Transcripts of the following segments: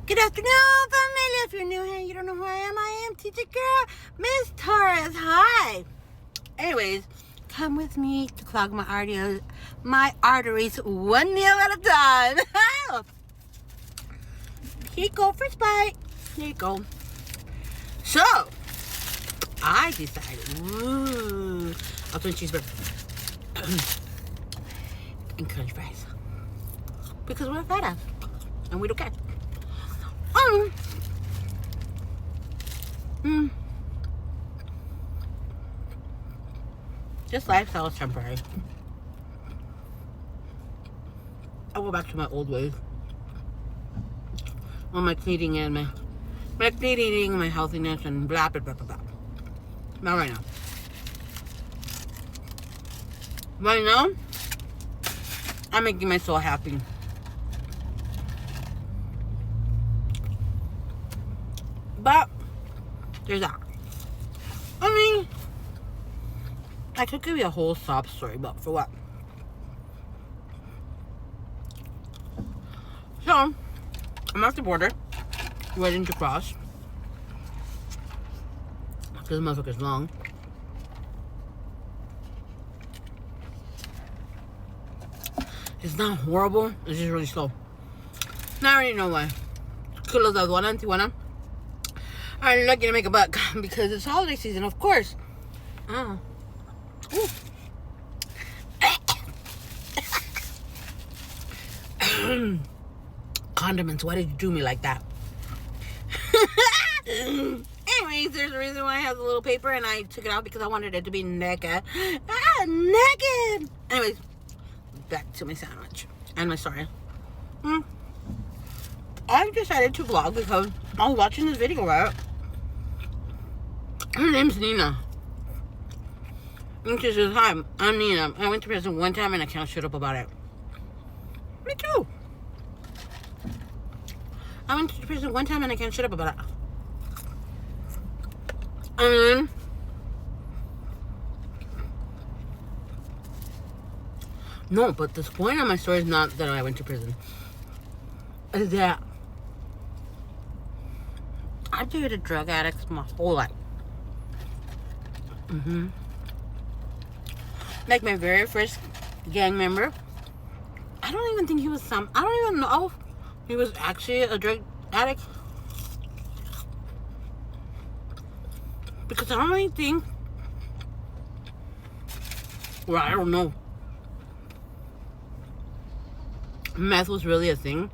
Good afternoon, family. If you're new here, you don't know who I am TJ girl, Miss Torres. Hi. Anyways, come with me to clog my arteries one meal at a time. Here you go, first bite. Here you go. So, I decided, I'll put cheeseburger and crunch fries. Because we're fat ass. And we don't care. This lifestyle is temporary. I'll go back to my old ways. On my clean eating and my clean eating, my healthiness, and blah, blah, blah, blah, blah. Not right now. Right now, I'm making my soul happy. But there's that. I mean, I could give you a whole sob story, but for what? So, I'm at the border, waiting to cross. Because the motherfucker's long. It's not horrible, it's just really slow. Now I already know why. Culos de aduana en Tijuana are lucky to make a buck because it's holiday season, of course. Oh. Condiments, why did you do me like that? Anyways, there's a reason why it has a little paper and I took it out because I wanted it to be naked. Naked! Anyways, back to my sandwich and my story. I decided to vlog because I was watching this video, right? Her name's Nina. And she says, hi, I'm Nina. I went to prison one time and I can't shut up about it. Me too. I went to prison one time and I can't shut up about it. And then no, but the point of my story is not that I went to prison. Is that I dated drug addicts my whole life. Like my very first gang member, I don't even think he was I don't even know if he was actually a drug addict. Because I don't really think, well, I don't know. Meth was really a thing.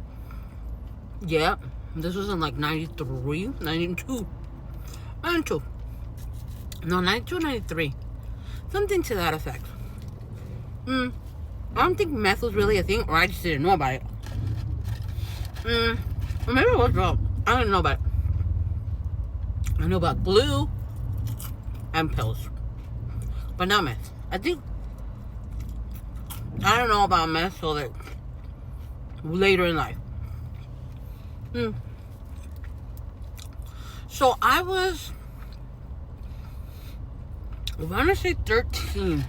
Yeah. This was in like 93, 92. 92. No, 92, 93. Something to that effect. I don't think meth was really a thing, or I just didn't know about it. Or maybe it was wrong. I didn't know about it. I know about glue and pills, but not meth. I don't know about meth till like later in life. So I was, I want to say 13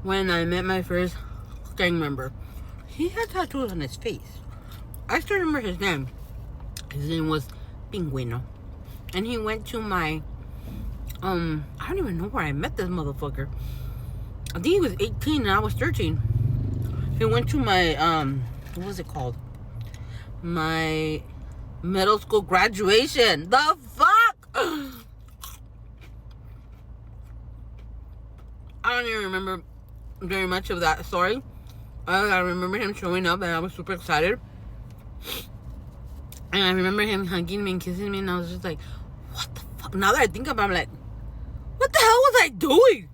when I met my first gang member. He had tattoos on his face. I still remember his name. His name was Pinguino. And he went to my, I don't even know where I met this motherfucker. I think he was 18 and I was 13. He went to my, what was it called? My middle school graduation. The fuck? I don't even remember very much of that story. I remember him showing up and I was super excited. And I remember him hugging me and kissing me and I was just like, what the fuck? Now that I think about it, I'm like, what the hell was I doing?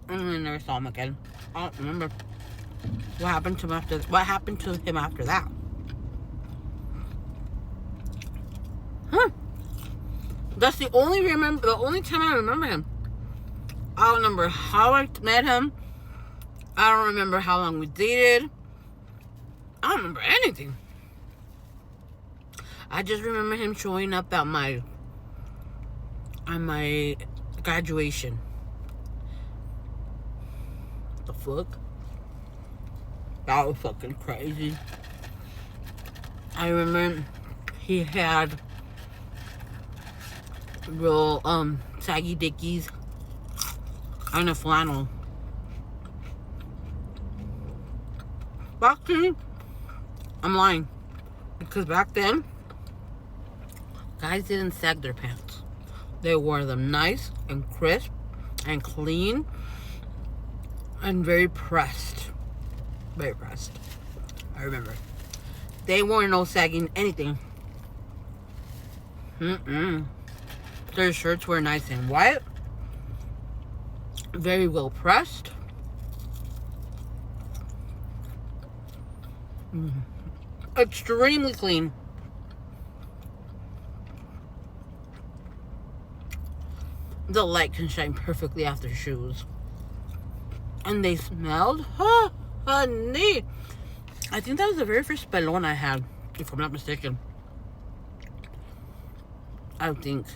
And I never saw him again. I don't remember what happened to him after that. That's the only time I remember him. I don't remember how I met him. I don't remember how long we dated. I don't remember anything. I just remember him showing up at my graduation. What the fuck? That was fucking crazy. I remember he had real saggy dickies and a flannel. Actually, I'm lying. Because back then, guys didn't sag their pants. They wore them nice and crisp and clean and very pressed. Very pressed. I remember. They wore no sagging anything. Their shirts were nice and white. Very well pressed. Extremely clean. The light can shine perfectly off their shoes. And they smelled, honey. I think that was the very first pelon I had, if I'm not mistaken. I think.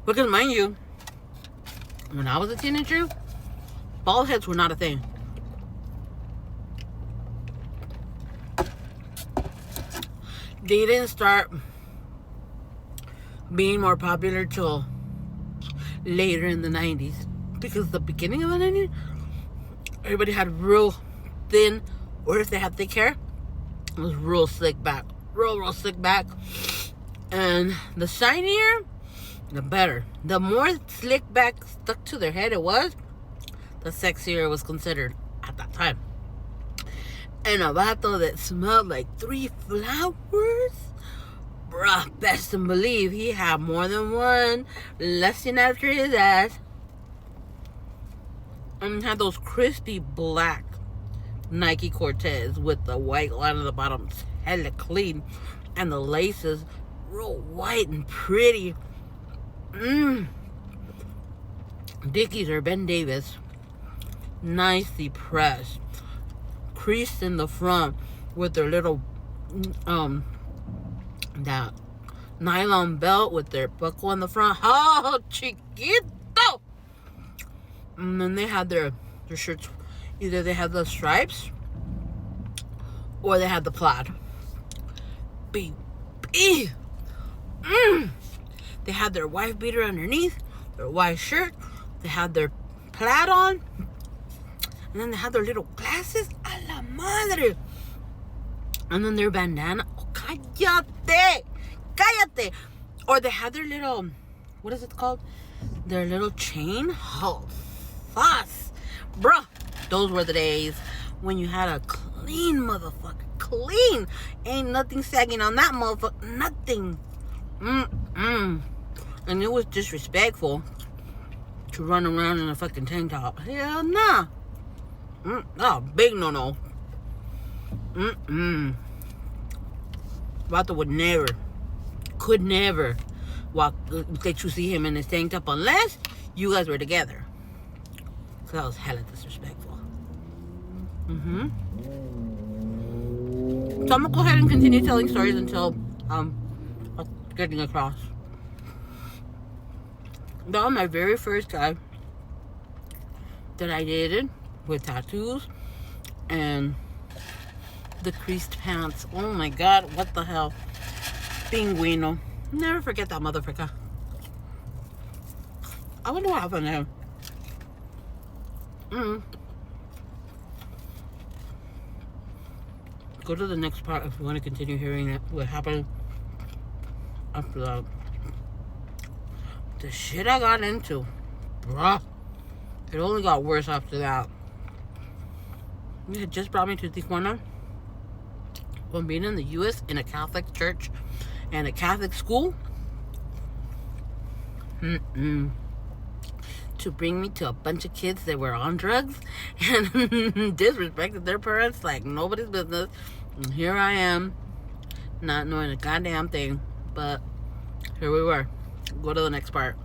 Because mind you, when I was a teenager, bald heads were not a thing. They didn't start being more popular till later in the 90s. Because the beginning of the 90s, everybody had real thin, or if they had thick hair, it was real slick back. Real slick back. And the shinier, the better. The more slick back stuck to their head it was, the sexier it was considered at that time. And a vato that smelled like 3 flowers, bruh, best to believe he had more than one lusting after his ass. And had those crispy black Nike Cortez with the white line on the bottom, hella clean, and the laces real white and pretty. Dickies or Ben Davis, nicely pressed, creased in the front with their little that nylon belt with their buckle in the front. Oh, chiquito! And then they had their shirts. Either they had the stripes or they had the plaid. Baby. They had their wife beater underneath, their white shirt. They had their plaid on. And then they had their little glasses. A la madre. And then their bandana. Oh, cállate. Cállate. Or they had their little, what is it called? Their little chain. Oh, fuss. Bruh. Those were the days when you had a clean motherfucker. Clean. Ain't nothing sagging on that motherfucker. Nothing. And it was disrespectful to run around in a fucking tank top. Hell nah. Oh, big no-no. Vato would never, could never let you see him in his tank top unless you guys were together. So that was hella disrespectful. So I'm gonna go ahead and continue telling stories until getting across. That was my very first guy that I dated with tattoos and the creased pants. Oh my god, what the hell? Pinguino. Never forget that motherfucker. I wonder what happened to him. Go to the next part if you want to continue hearing it, what happened after that. The shit I got into, bruh. It only got worse after that. He had just brought me to Tijuana from being in the U.S. in a Catholic church and a Catholic school. To bring me to a bunch of kids that were on drugs and disrespected their parents like nobody's business. And here I am, not knowing a goddamn thing. But here we were. Go to the next part.